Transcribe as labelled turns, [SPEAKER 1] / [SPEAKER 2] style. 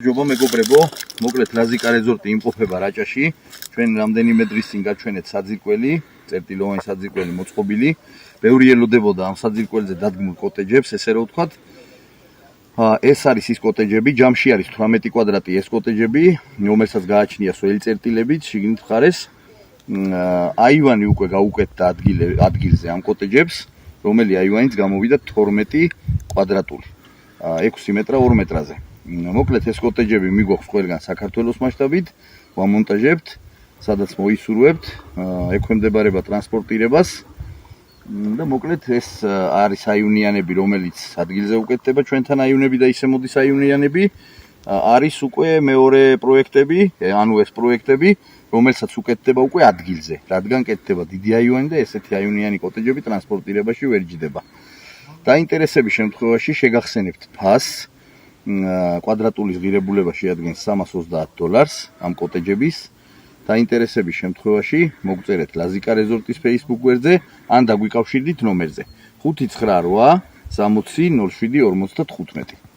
[SPEAKER 1] ჯობა მეგობრებო, მოკლედ ლაზიკა რეზორტი იმყოფება რაჭაში. ჩვენ რამდენიმე დღის წინ გაჩვენეთ საძირკველი, წერტილოვანი საძირკველი მოწყობილი. ბევრი ელოდებოდა ამ საძირკველზე დადგმულ კოტეჯებს, ესე რომ ვთქვათ. ეს არის ის კოტეჯები, ჯამში არის 18 კვადრატი ეს კოტეჯები, რომელსაც გააჩნია სველი წერტილებით, შიგნით მხარეს. აივანი უკვე გაუკეთდა ადგილზე ამ კოტეჯებს, რომელი აივანიც გამოვიდა 12 კვადრატული. 6 მეტრა 2 მეტრაზე. მოკლედ ეს კოტეჯები მიგვაქვს ყველგან საქართველოს მასშტაბით, ვამონტაჟებთ, სადაც მოისურვებთ, ექვემდებარება ტრანსპორტირებას. და მოკლედ ეს არის აივნიანები, რომელიც ადგილზე უკეთდება ჩვენთან აივნები და ისე მოდის აივნიანები. არის უკვე მეორე პროექტები, ანუ ეს პროექტები, რომელსაც უკეთდება უკვე ადგილზე, რადგან კეთდება დიდი აივანი და ესეთი აივნიანი კოტეჯები ტრანსპორტირებაში ვერ ჯდება. დაინტერესების შემთხვევაში შეგახსენებთ ფასს. კვადრატულის ღირებულება შეადგენს $330 ამ კოტეჯების. დაინტერესების შემთხვევაში მოგწერეთ ლაზიკა რეზორტის Facebook გვერდზე ან დაგვიკავშირდით ნომერზე 598 60 07 55.